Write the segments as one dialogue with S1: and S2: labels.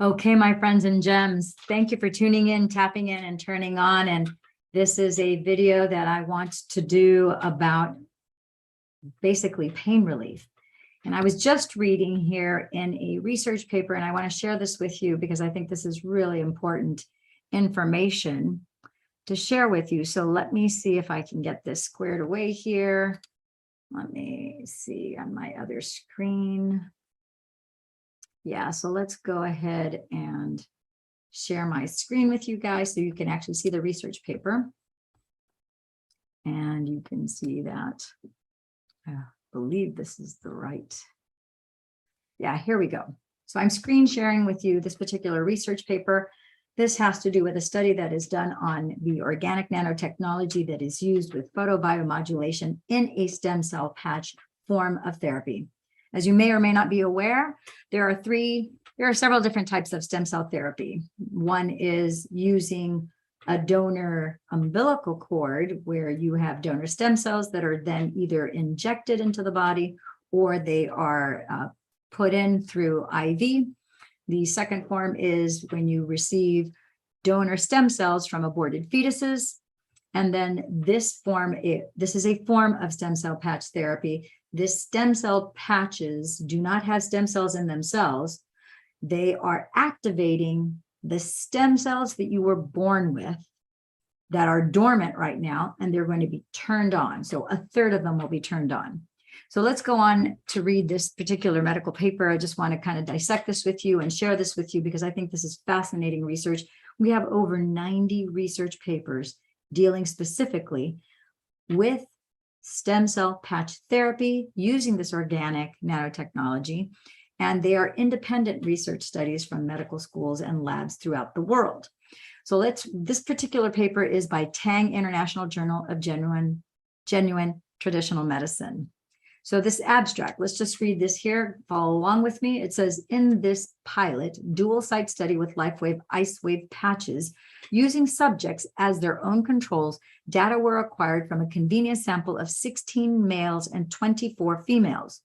S1: Okay, my friends and gems, thank you for tuning in, tapping in, and turning on. And this is a video that I want to do about basically pain relief. And I was just reading here in a research paper, and I want to share this with you because I think this is really important information to share with you. So let me see if I can get this squared away here. Let me see on my other screen. Yeah, so let's go ahead and share my screen with you guys so you can actually see the research paper. And you can see that, I believe this is the right. Yeah, here we go. So I'm screen sharing with you this particular research paper. This has to do with a study that is done on the organic nanotechnology that is used with photobiomodulation in a stem cell patch form of therapy. As you may or may not be aware, there are several different types of stem cell therapy. One is using a donor umbilical cord where you have donor stem cells that are then either injected into the body or they are put in through IV. The second form is when you receive donor stem cells from aborted fetuses. And then this is a form of stem cell patch therapy. This stem cell patches do not have stem cells in themselves. They are activating the stem cells that you were born with that are dormant right now, and they're going to be turned on. So a third of them will be turned on. So let's go on to read this particular medical paper. I just want to kind of dissect this with you and share this with you because I think this is fascinating research. We have over 90 research papers dealing specifically with stem cell patch therapy using this organic nanotechnology. And they are independent research studies from medical schools and labs throughout the world. So this particular paper is by TANG International Journal of Genuine Traditional Medicine. So this abstract, let's just read this here, follow along with me. It says, in this pilot dual site study with LifeWave IceWave patches, using subjects as their own controls, data were acquired from a convenience sample of 16 males and 24 females,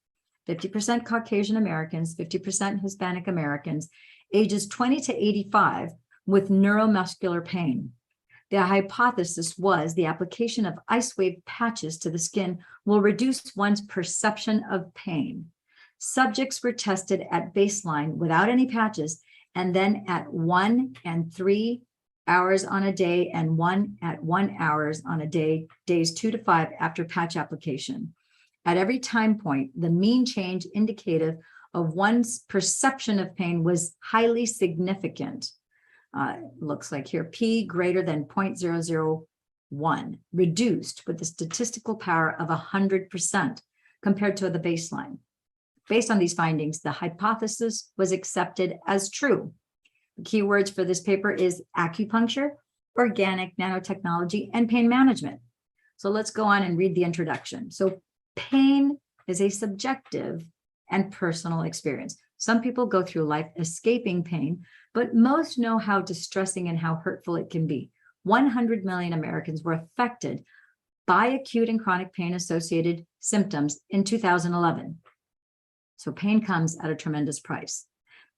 S1: 50% Caucasian Americans, 50% Hispanic Americans, ages 20 to 85 with neuromuscular pain. The hypothesis was the application of IceWave patches to the skin will reduce one's perception of pain. Subjects were tested at baseline without any patches, and then at 1 and 3 hours on a day and 1 at 1 hours on a day, days 2 to 5 after patch application. At every time point, the mean change indicative of one's perception of pain was highly significant. Looks like here, P greater than 0.001, reduced with the statistical power of 100% compared to the baseline. Based on these findings, the hypothesis was accepted as true. The key words for this paper is acupuncture, organic nanotechnology, and pain management. So let's go on and read the introduction. So pain is a subjective and personal experience. Some people go through life escaping pain, but most know how distressing and how hurtful it can be. 100 million Americans were affected by acute and chronic pain-associated symptoms in 2011. So pain comes at a tremendous price.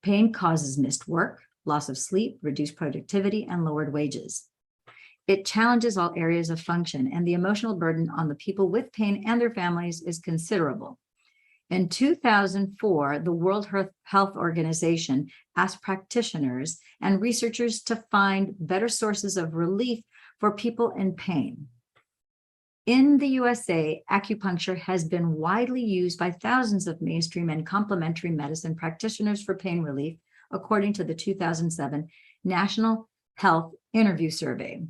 S1: Pain causes missed work, loss of sleep, reduced productivity, and lowered wages. It challenges all areas of function, and the emotional burden on the people with pain and their families is considerable. In 2004, the World Health Organization asked practitioners and researchers to find better sources of relief for people in pain. In the USA, acupuncture has been widely used by thousands of mainstream and complementary medicine practitioners for pain relief, according to the 2007 National Health Interview Survey.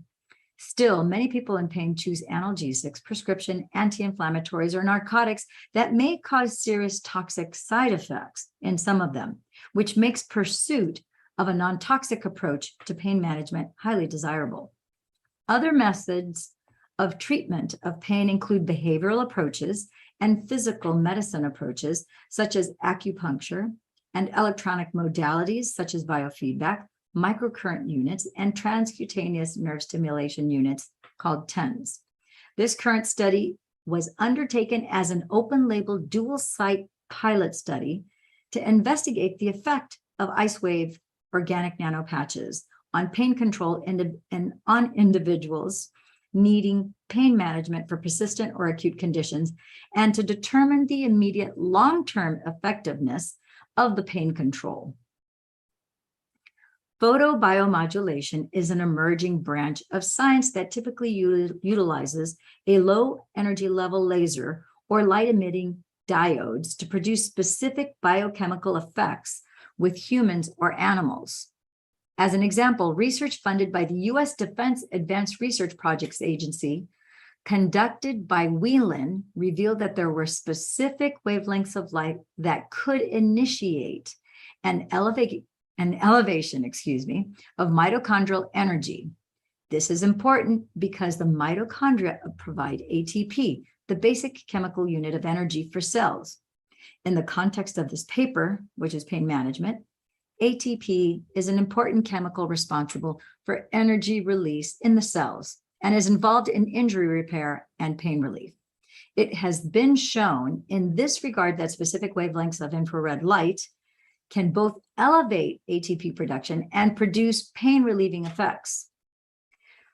S1: Still, many people in pain choose analgesics, prescription anti-inflammatories, or narcotics that may cause serious toxic side effects in some of them, which makes pursuit of a non-toxic approach to pain management highly desirable. Other methods of treatment of pain include behavioral approaches and physical medicine approaches, such as acupuncture, and electronic modalities, such as biofeedback, microcurrent units, and transcutaneous nerve stimulation units called TENS. This current study was undertaken as an open-label dual-site pilot study to investigate the effect of IceWave organic nano patches on pain control and on individuals needing pain management for persistent or acute conditions, and to determine the immediate long-term effectiveness of the pain control. Photobiomodulation is an emerging branch of science that typically utilizes a low energy level laser or light emitting diodes to produce specific biochemical effects with humans or animals. As an example, research funded by the U.S. Defense Advanced Research Projects Agency, conducted by Whelan, revealed that there were specific wavelengths of light that could initiate an elevation, of mitochondrial energy. This is important because the mitochondria provide ATP, the basic chemical unit of energy for cells. In the context of this paper, which is pain management, ATP is an important chemical responsible for energy release in the cells and is involved in injury repair and pain relief. It has been shown in this regard that specific wavelengths of infrared light can both elevate ATP production and produce pain relieving effects.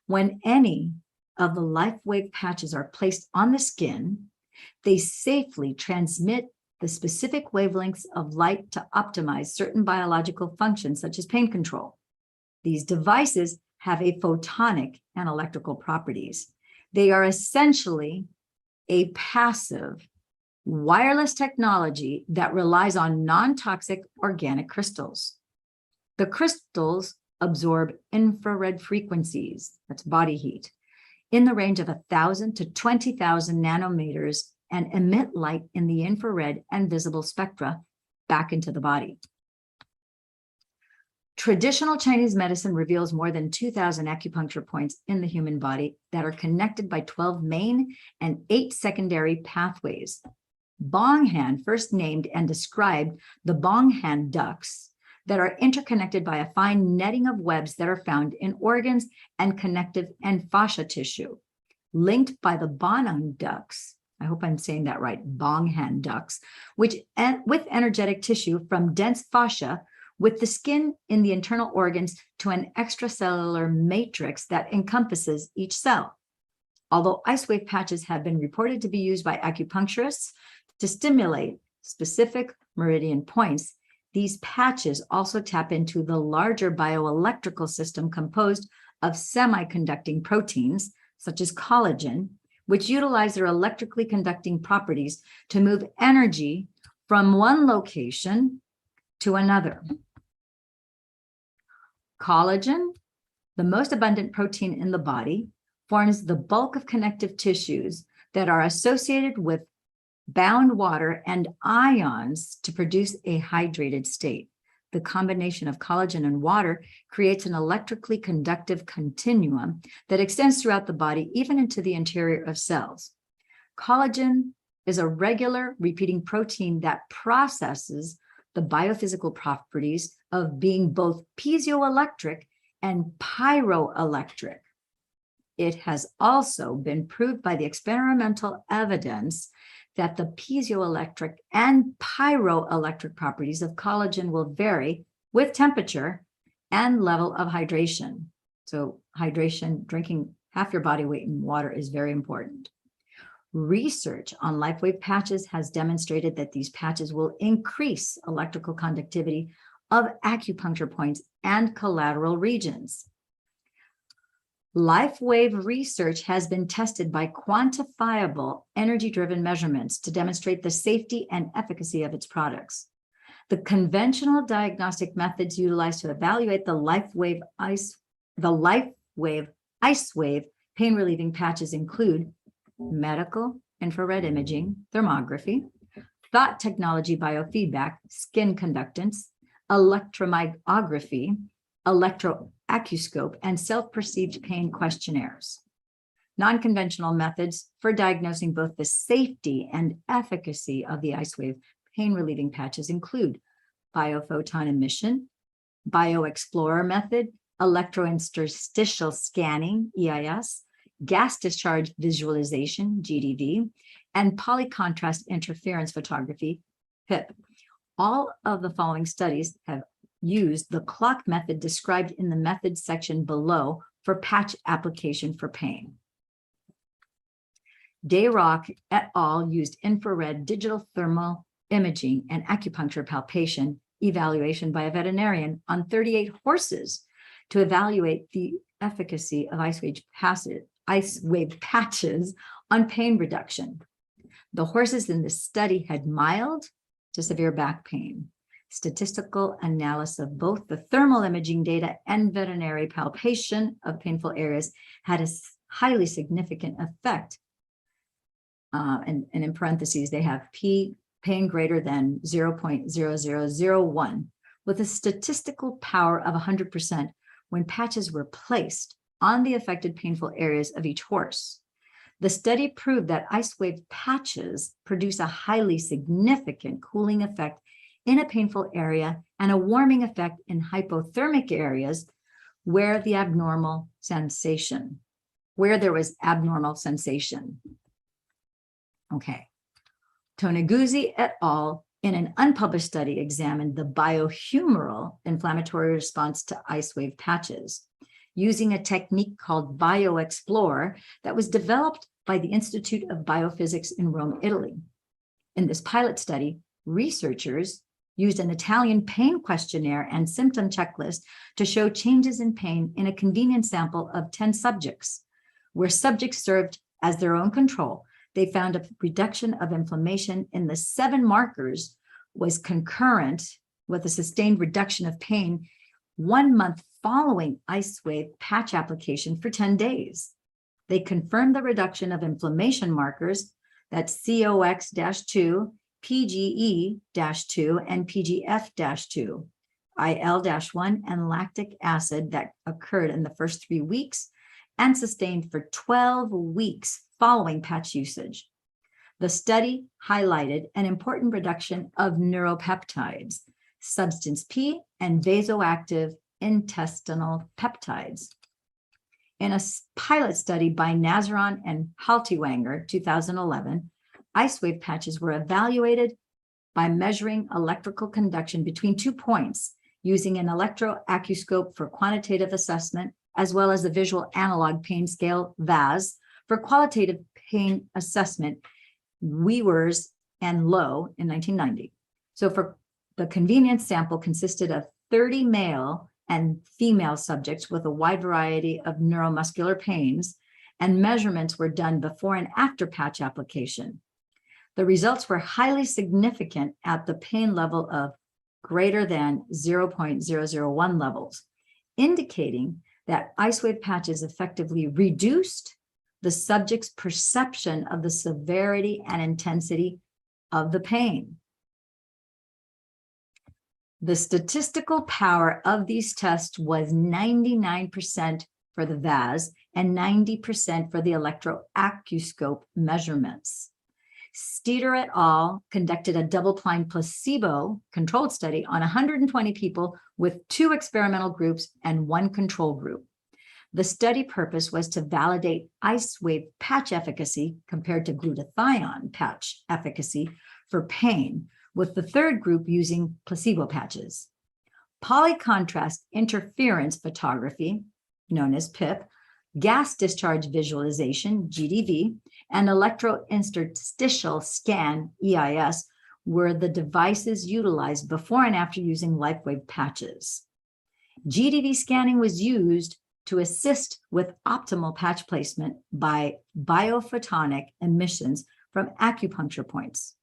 S1: When any of the LifeWave patches are placed on the skin, they safely transmit the specific wavelengths of light to optimize certain biological functions, such as pain control. These devices have a photonic and electrical properties. They are essentially a passive wireless technology that relies on non-toxic organic crystals. The crystals absorb infrared frequencies, that's body heat, in the range of 1,000 to 20,000 nanometers and emit light in the infrared and visible spectra back into the body. Traditional Chinese medicine reveals more than 2,000 acupuncture points in the human body that are connected by 12 main and 8 secondary pathways. Bonghan first named and described the Bonghan ducts that are interconnected by a fine netting of webs that are found in organs and connective and fascia tissue, linked by the Bonang ducts. I hope I'm saying that right, Bonghan ducts, which with energetic tissue from dense fascia with the skin in the internal organs to an extracellular matrix that encompasses each cell. Although IceWave patches have been reported to be used by acupuncturists to stimulate specific meridian points, these patches also tap into the larger bioelectrical system composed of semiconducting proteins, such as collagen, which utilize their electrically conducting properties to move energy from one location to another. Collagen, the most abundant protein in the body, forms the bulk of connective tissues that are associated with bound water and ions to produce a hydrated state. The combination of collagen and water creates an electrically conductive continuum that extends throughout the body, even into the interior of cells. Collagen is a regular repeating protein that processes the biophysical properties of being both piezoelectric and pyroelectric. It has also been proved by the experimental evidence that the piezoelectric and pyroelectric properties of collagen will vary with temperature and level of hydration. So hydration, drinking half your body weight in water is very important. Research on LifeWave patches has demonstrated that these patches will increase electrical conductivity of acupuncture points and collateral regions. LifeWave research has been tested by quantifiable energy-driven measurements to demonstrate the safety and efficacy of its products. The conventional diagnostic methods utilized to evaluate the LifeWave IceWave pain relieving patches include medical infrared imaging, thermography, thought technology biofeedback, skin conductance, electromyography, electroacuscope, and self-perceived pain questionnaires. Non-conventional methods for diagnosing both the safety and efficacy of the IceWave pain relieving patches include biophoton emission, bioexplorer method, electrointerstitial scanning, EIS, gas discharge visualization, GDV, and polycontrast interference photography, PIP. All of the following studies have used the clock method described in the methods section below for patch application for pain. Dayrock et al. Used infrared digital thermal imaging and acupuncture palpation evaluation by a veterinarian on 38 horses to evaluate the efficacy of IceWave patches on pain reduction. The horses in this study had mild to severe back pain. Statistical analysis of both the thermal imaging data and veterinary palpation of painful areas had a highly significant effect. And in parentheses, they have pain greater than 0.0001 with a statistical power of 100% when patches were placed on the affected painful areas of each horse. The study proved that IceWave patches produce a highly significant cooling effect in a painful area and a warming effect in hypothermic areas where there was abnormal sensation. Okay. Toneguzzi et al. In an unpublished study examined the biohumoral inflammatory response to IceWave patches using a technique called BioExplore that was developed by the Institute of Biophysics in Rome, Italy. In this pilot study, researchers used an Italian pain questionnaire and symptom checklist to show changes in pain in a convenient sample of 10 subjects. Where subjects served as their own control, they found a reduction of inflammation in the 7 markers was concurrent with a sustained reduction of pain 1 month following IceWave patch application for 10 days. They confirmed the reduction of inflammation markers, that's COX-2, PGE-2, and PGF-2, IL-1, and lactic acid that occurred in the first 3 weeks and sustained for 12 weeks following patch usage. The study highlighted an important reduction of neuropeptides, substance P, and vasoactive intestinal peptides. In a pilot study by Nazaron and Haltiwanger, 2011, IceWave patches were evaluated by measuring electrical conduction between 2 points using an electroacuoscope for quantitative assessment, as well as the visual analog pain scale, VAS, for qualitative pain assessment, Wewers and Lowe in 1990. So for the convenience sample consisted of 30 male and female subjects with a wide variety of neuromuscular pains, and measurements were done before and after patch application. The results were highly significant at the pain level of greater than 0.001 levels, indicating that IceWave patches effectively reduced the subject's perception of the severity and intensity of the pain. The statistical power of these tests was 99% for the VAS and 90% for the electroacuoscope measurements. Steeder et al. Conducted a double-blind placebo-controlled study on 120 people with 2 experimental groups and 1 control group. The study purpose was to validate IceWave patch efficacy compared to glutathione patch efficacy for pain, with the third group using placebo patches. Polycontrast interference photography, known as PIP, gas discharge visualization, GDV, and electrointerstitial scan, EIS, were the devices utilized before and after using LifeWave patches. GDV scanning was used to assist with optimal patch placement by biophotonic emissions from acupuncture points.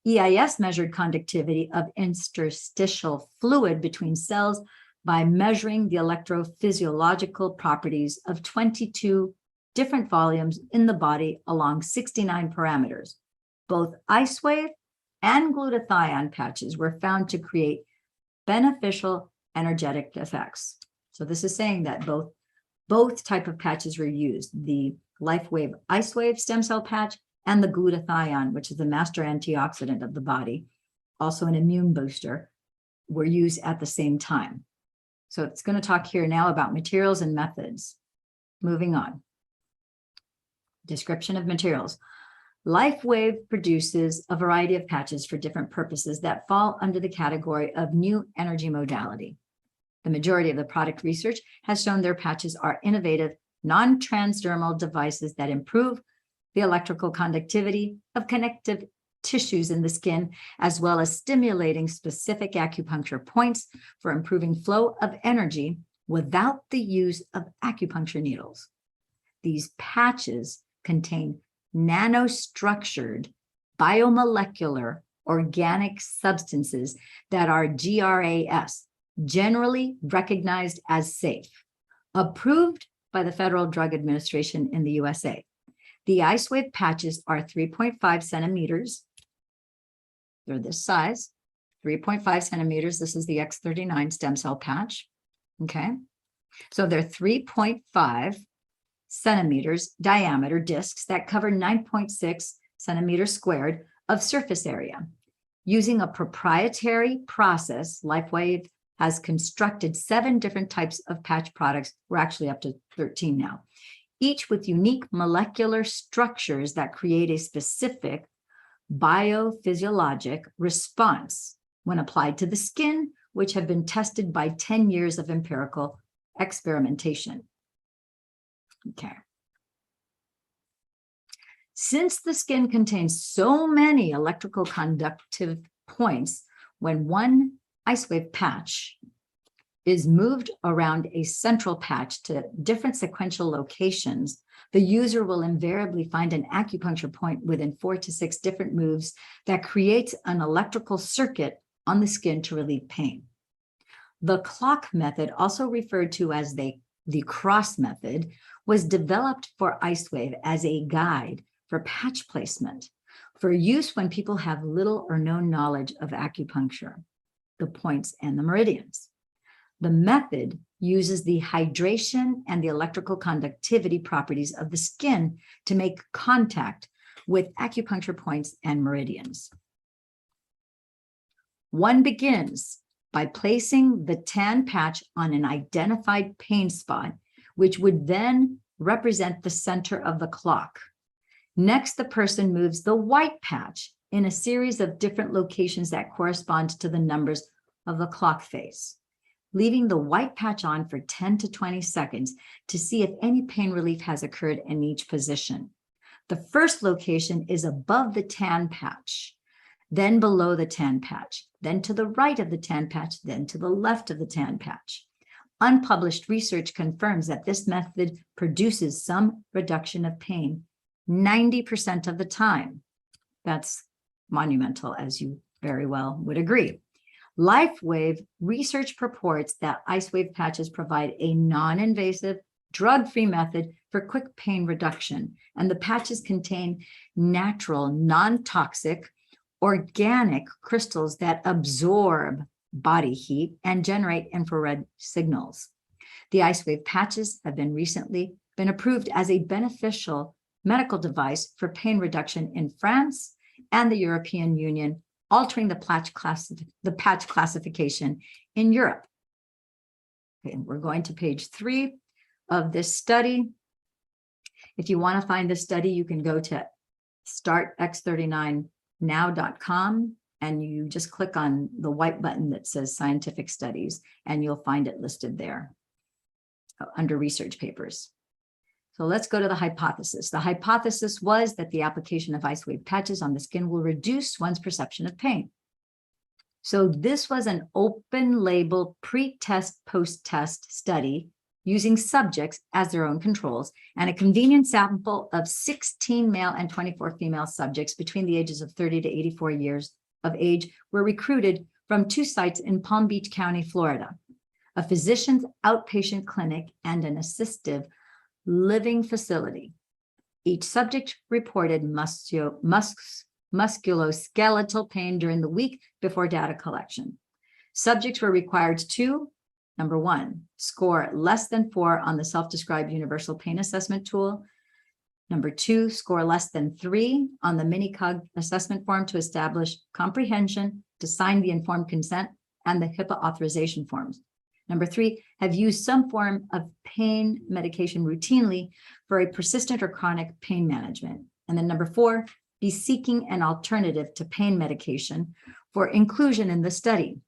S1: EIS measured conductivity of interstitial fluid between cells by measuring the electrophysiological properties of 22 different volumes in the body along 69 parameters. Both IceWave and glutathione patches were found to create beneficial energetic effects. So this is saying that both type of patches were used, the LifeWave IceWave stem cell patch and the glutathione, which is the master antioxidant of the body, also an immune booster, were used at the same time. So it's going to talk here now about materials and methods. Moving on. Description of materials. LifeWave produces a variety of patches for different purposes that fall under the category of new energy modality. The majority of the product research has shown their patches are innovative, non-transdermal devices that improve the electrical conductivity of connective tissues in the skin, as well as stimulating specific acupuncture points for improving flow of energy without the use of acupuncture needles. These patches contain nanostructured biomolecular organic substances that are GRAS, generally recognized as safe, approved by the Federal Drug Administration in the USA. The IceWave patches are 3.5 centimeters. They're this size, 3.5 centimeters. This is the X39 stem cell patch. Okay. So they're 3.5 centimeters diameter discs that cover 9.6 centimeters squared of surface area. Using a proprietary process, LifeWave has constructed 7 different types of patch products. We're actually up to 13 now, each with unique molecular structures that create a specific biophysiologic response when applied to the skin, which have been tested by 10 years of empirical experimentation. Okay. Since the skin contains so many electrical conductive points, when one IceWave patch is moved around a central patch to different sequential locations, the user will invariably find an acupuncture point within 4 to 6 different moves that creates an electrical circuit on the skin to relieve pain. The clock method, also referred to as the cross method, was developed for IceWave as a guide for patch placement for use when people have little or no knowledge of acupuncture, the points and the meridians. The method uses the hydration and the electrical conductivity properties of the skin to make contact with acupuncture points and meridians. One begins by placing the tan patch on an identified pain spot, which would then represent the center of the clock. Next, the person moves the white patch in a series of different locations that correspond to the numbers of the clock face, leaving the white patch on for 10 to 20 seconds to see if any pain relief has occurred in each position. The first location is above the tan patch, then below the tan patch, then to the right of the tan patch, then to the left of the tan patch. Unpublished research confirms that this method produces some reduction of pain 90% of the time. That's monumental, as you very well would agree. LifeWave research purports that IceWave patches provide a non-invasive, drug-free method for quick pain reduction, and the patches contain natural, non-toxic, organic crystals that absorb body heat and generate infrared signals. The IceWave patches have recently been approved as a beneficial medical device for pain reduction in France and the European Union, altering the patch classification in Europe. Okay, we're going to page 3 of this study. If you want to find this study, you can go to startx39now.com and you just click on the white button that says scientific studies, and you'll find it listed there under research papers. So let's go to the hypothesis. The hypothesis was that the application of IceWave patches on the skin will reduce one's perception of pain. So this was an open label pre-test, post-test study using subjects as their own controls, and a convenient sample of 16 male and 24 female subjects between the ages of 30 to 84 years of age were recruited from 2 sites in Palm Beach County, Florida, a physician's outpatient clinic and an assistive living facility. Each subject reported musculoskeletal pain during the week before data collection. Subjects were required to, number 1, score less than 4 on the self-described universal pain assessment tool. Number 2, score less than 3 on the Minicog assessment form to establish comprehension, to sign the informed consent and the HIPAA authorization forms. Number 3, have used some form of pain medication routinely for a persistent or chronic pain management. And then number 4, be seeking an alternative to pain medication for inclusion in the study.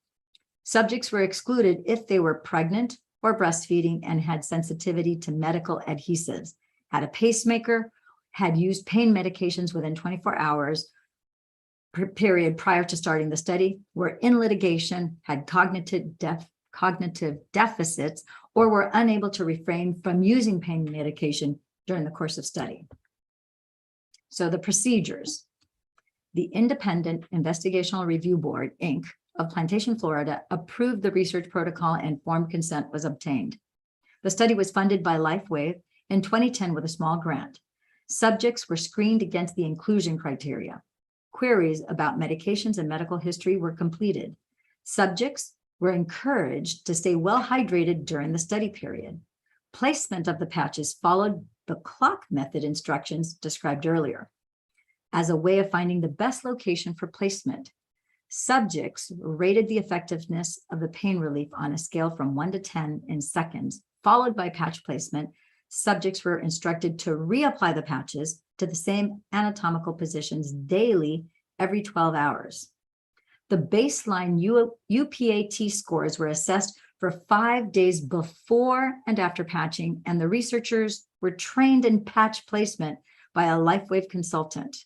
S1: Subjects were excluded if they were pregnant or breastfeeding and had sensitivity to medical adhesives, had a pacemaker, had used pain medications within 24 hours period prior to starting the study, were in litigation, had cognitive deficits, or were unable to refrain from using pain medication during the course of study. So the procedures. The Independent Investigational Review Board, Inc., of Plantation, Florida, approved the research protocol and informed consent was obtained. The study was funded by LifeWave in 2010 with a small grant. Subjects were screened against the inclusion criteria. Queries about medications and medical history were completed. Subjects were encouraged to stay well hydrated during the study period. Placement of the patches followed the clock method instructions described earlier. As a way of finding the best location for placement, subjects rated the effectiveness of the pain relief on a scale from 1 to 10 in seconds, followed by patch placement. Subjects were instructed to reapply the patches to the same anatomical positions daily every 12 hours. The baseline UPAT scores were assessed for 5 days before and after patching, and the researchers were trained in patch placement by a LifeWave consultant.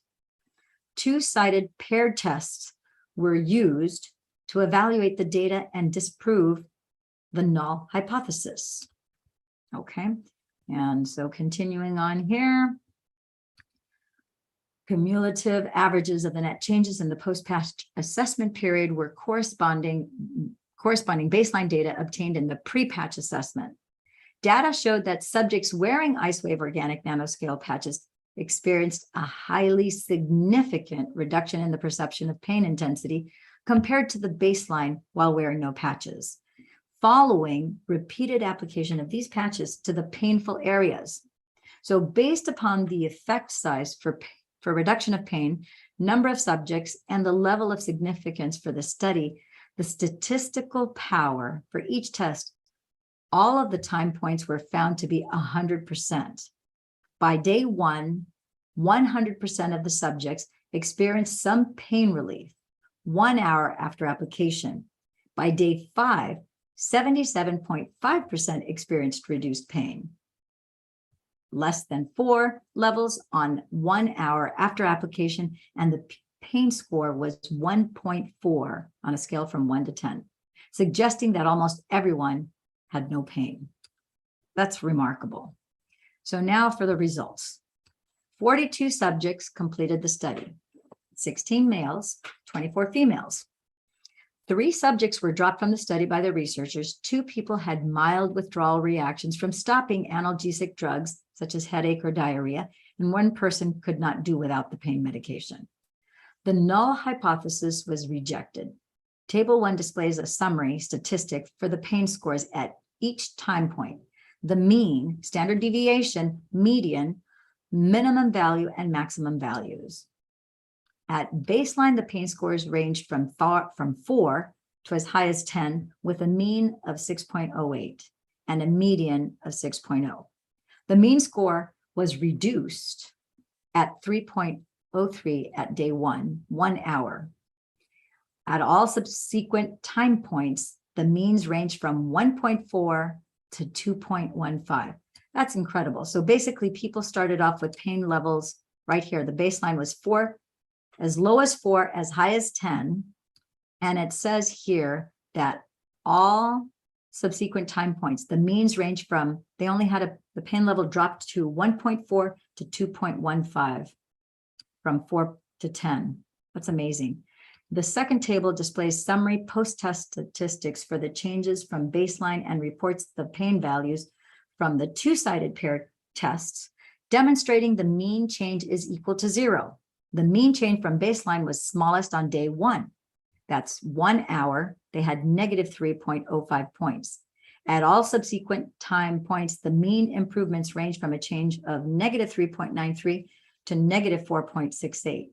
S1: Two-sided paired tests were used to evaluate the data and disprove the null hypothesis. Okay, and so continuing on here, cumulative averages of the net changes in the post-patch assessment period were corresponding baseline data obtained in the pre-patch assessment. Data showed that subjects wearing IceWave organic nanoscale patches experienced a highly significant reduction in the perception of pain intensity compared to the baseline while wearing no patches, following repeated application of these patches to the painful areas. So based upon the effect size for reduction of pain, number of subjects, and the level of significance for the study, the statistical power for each test, all of the time points were found to be 100%. By day 1, 100% of the subjects experienced some pain relief 1 hour after application. By day 5, 77.5% experienced reduced pain. Less than 4 levels on 1 hour after application, and the pain score was 1.4 on a scale from 1 to 10, suggesting that almost everyone had no pain. That's remarkable. So now for the results. 42 subjects completed the study, 16 males, 24 females. 3 subjects were dropped from the study by the researchers. 2 people had mild withdrawal reactions from stopping analgesic drugs, such as headache or diarrhea, and 1 person could not do without the pain medication. The null hypothesis was rejected. Table 1 displays a summary statistic for the pain scores at each time point: the mean, standard deviation, median, minimum value, and maximum values. At baseline, the pain scores ranged from 4 to as high as 10, with a mean of 6.08 and a median of 6.0. The mean score was reduced at 3.03 at day 1 hour. At all subsequent time points, the means range from 1.4 to 2.15. That's incredible. So basically, people started off with pain levels right here. The baseline was 4, as low as 4, as high as 10. And it says here that all subsequent time points, the means range from, they only had the pain level dropped to 1.4 to 2.15 from 4 to 10. That's amazing. The second table displays summary post-test statistics for the changes from baseline and reports the pain values from the 2-sided pair tests, demonstrating the mean change is equal to 0. The mean change from baseline was smallest on day 1. That's 1 hour. They had negative 3.05 points. At all subsequent time points, the mean improvements range from a change of negative 3.93 to negative 4.68.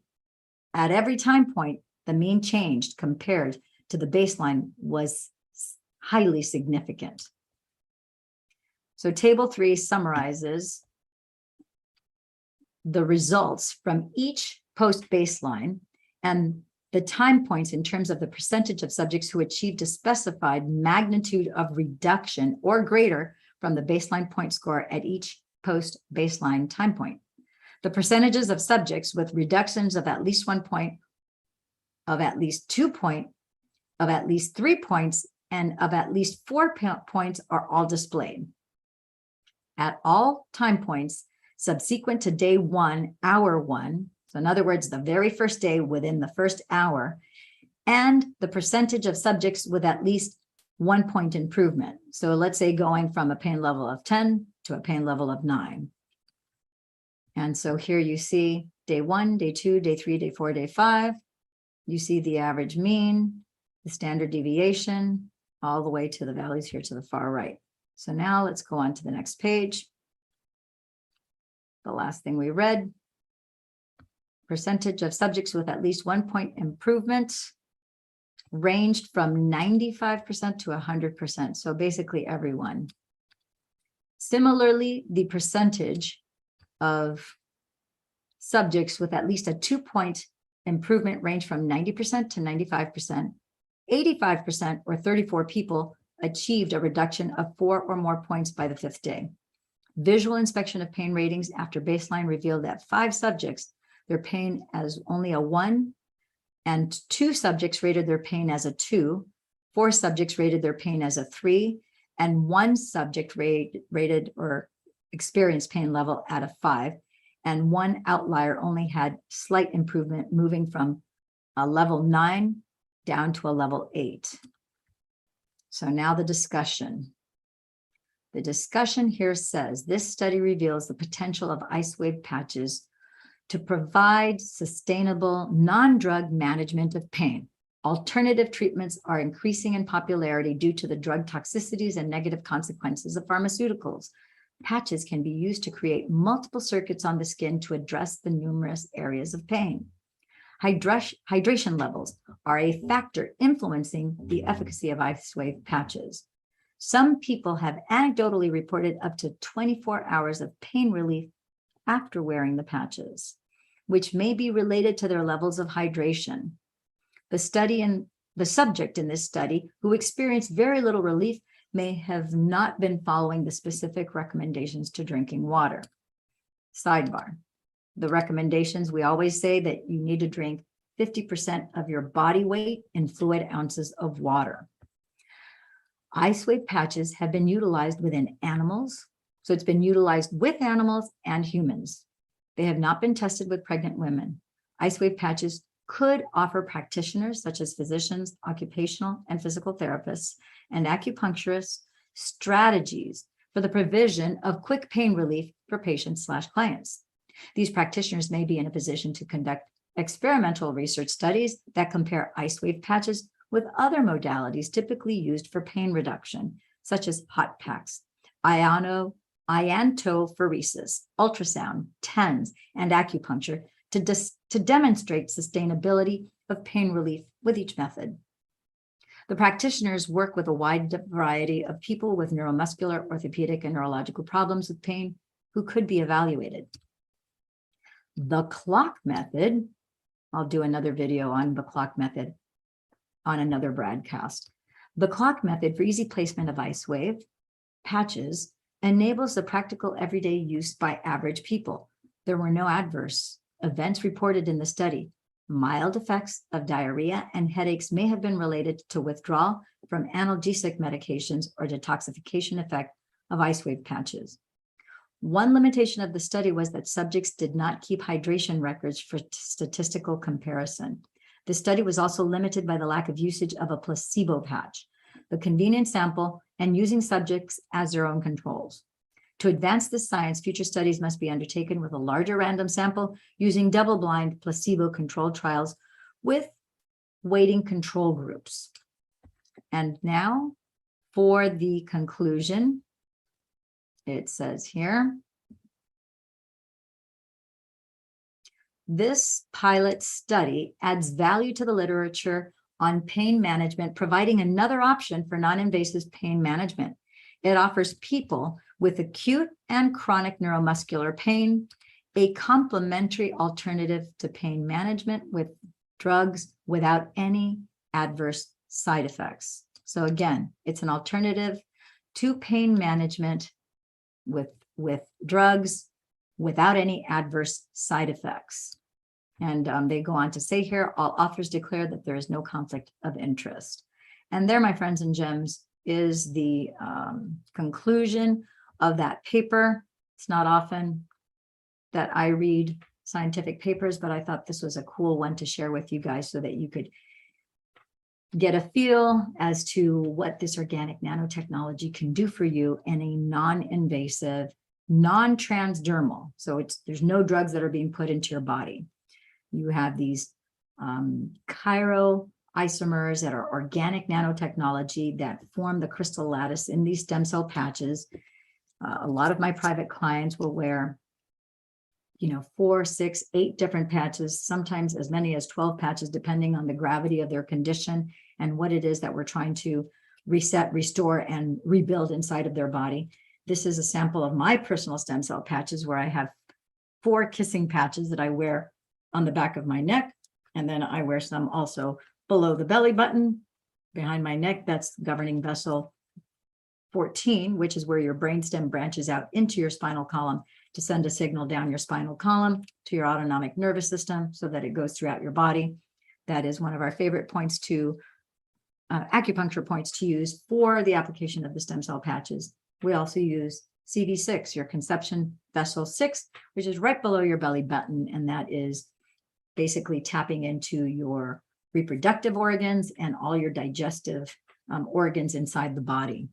S1: At every time point, the mean changed compared to the baseline was highly significant. So table 3 summarizes the results from each post-baseline, and the time points in terms of the percentage of subjects who achieved a specified magnitude of reduction or greater from the baseline point score at each post-baseline time point. The percentages of subjects with reductions of at least 1 point, of at least 2 points, of at least 3 points, and of at least 4 points are all displayed. At all time points subsequent to day 1, hour 1, so in other words, the very first day within the first hour, and the percentage of subjects with at least 1 point improvement. So let's say going from a pain level of 10 to a pain level of 9. And so here you see day 1, day 2, day 3, day 4, day 5. You see the average mean, the standard deviation, all the way to the values here to the far right. So now let's go on to the next page. The last thing we read, percentage of subjects with at least 1 point improvement ranged from 95% to 100%. So basically everyone. Similarly, the percentage of subjects with at least a 2 point improvement range from 90% to 95%. 85% or 34 people achieved a reduction of 4 or more points by the 5th day. Visual inspection of pain ratings after baseline revealed that 5 subjects, their pain as only a 1, and 2 subjects rated their pain as a 2, 4 subjects rated their pain as a 3, and 1 subject rated or experienced pain level at a 5, and 1 outlier only had slight improvement, moving from a level 9 down to a level 8. So now the discussion. The discussion here says, this study reveals the potential of IceWave patches to provide sustainable non-drug management of pain. Alternative treatments are increasing in popularity due to the drug toxicities and negative consequences of pharmaceuticals. Patches can be used to create multiple circuits on the skin to address the numerous areas of pain. Hydration levels are a factor influencing the efficacy of IceWave patches. Some people have anecdotally reported up to 24 hours of pain relief after wearing the patches, which may be related to their levels of hydration. The subject in this study, who experienced very little relief, may have not been following the specific recommendations to drinking water. Sidebar. The recommendations, we always say that you need to drink 50% of your body weight in fluid ounces of water. IceWave patches have been utilized within animals, so it's been utilized with animals and humans. They have not been tested with pregnant women. IceWave patches could offer practitioners such as physicians, occupational and physical therapists, and acupuncturists strategies for the provision of quick pain relief for patients/clients. These practitioners may be in a position to conduct experimental research studies that compare IceWave patches with other modalities typically used for pain reduction, such as hot packs, iontophoresis, ultrasound, TENS, and acupuncture to demonstrate sustainability of pain relief with each method. The practitioners work with a wide variety of people with neuromuscular, orthopedic, and neurological problems with pain who could be evaluated. The clock method, I'll do another video on the clock method on another broadcast. The clock method for easy placement of IceWave patches enables the practical everyday use by average people. There were no adverse events reported in the study. Mild effects of diarrhea and headaches may have been related to withdrawal from analgesic medications or detoxification effect of IceWave patches. One limitation of the study was that subjects did not keep hydration records for statistical comparison. The study was also limited by the lack of usage of a placebo patch, the convenient sample, and using subjects as their own controls. To advance this science, future studies must be undertaken with a larger random sample using double-blind placebo-controlled trials with weighting control groups. And now for the conclusion, it says here, this pilot study adds value to the literature on pain management, providing another option for non-invasive pain management. It offers people with acute and chronic neuromuscular pain a complementary alternative to pain management with drugs without any adverse side effects. So again, it's an alternative to pain management with drugs without any adverse side effects. And they go on to say here, all authors declare that there is no conflict of interest. And there, my friends and gems, is the conclusion of that paper. It's not often that I read scientific papers, but I thought this was a cool one to share with you guys so that you could get a feel as to what this organic nanotechnology can do for you in a non-invasive, non-transdermal. So there's no drugs that are being put into your body. You have these chiral isomers that are organic nanotechnology that form the crystal lattice in these stem cell patches. A lot of my private clients will wear 4, 6, 8 different patches, sometimes as many as 12 patches, depending on the gravity of their condition and what it is that we're trying to reset, restore, and rebuild inside of their body. This is a sample of my personal stem cell patches where I have 4 kissing patches that I wear on the back of my neck. And then I wear some also below the belly button, behind my neck. That's governing vessel 14, which is where your brainstem branches out into your spinal column to send a signal down your spinal column to your autonomic nervous system so that it goes throughout your body. That is one of our favorite points to acupuncture points to use for the application of the stem cell patches. We also use CV6, your conception vessel 6, which is right below your belly button. And that is basically tapping into your reproductive organs and all your digestive organs inside the body.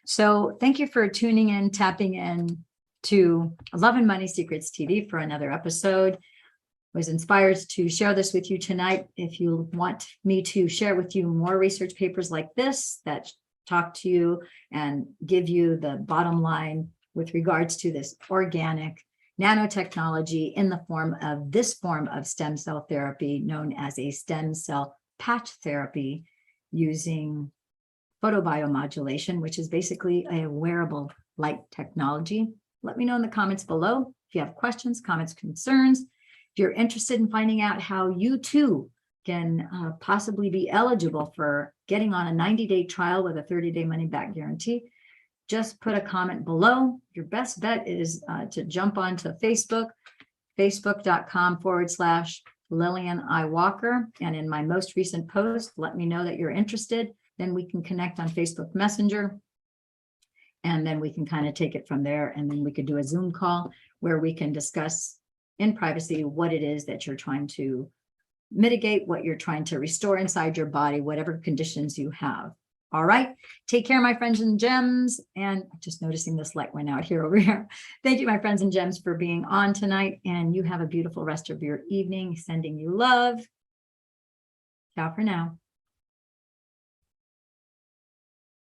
S1: So thank you for tuning in, tapping in to Love and Money Secrets TV for another episode. Was inspired to share this with you tonight. If you want me to share with you more research papers like this that talk to you and give you the bottom line with regards to this organic nanotechnology in the form of this form of stem cell therapy known as a stem cell patch therapy using photobiomodulation, which is basically a wearable light technology. Let me know in the comments below if you have questions, comments, concerns. If you're interested in finding out how you too can possibly be eligible for getting on a 90-day trial with a 30-day money-back guarantee, just put a comment below. Your best bet is to jump onto Facebook, facebook.com/Lillian I. Walker. And in my most recent post, let me know that you're interested. Then we can connect on Facebook Messenger. And then we can kind of take it from there. And then we could do a Zoom call where we can discuss in privacy what it is that you're trying to mitigate, what you're trying to restore inside your body, whatever conditions you have. All right. Take care, my friends and gems. And just noticing this light went out here over here. Thank you, my friends and gems, for being on tonight. And you have a beautiful rest of your evening. Sending you love. Ciao for now.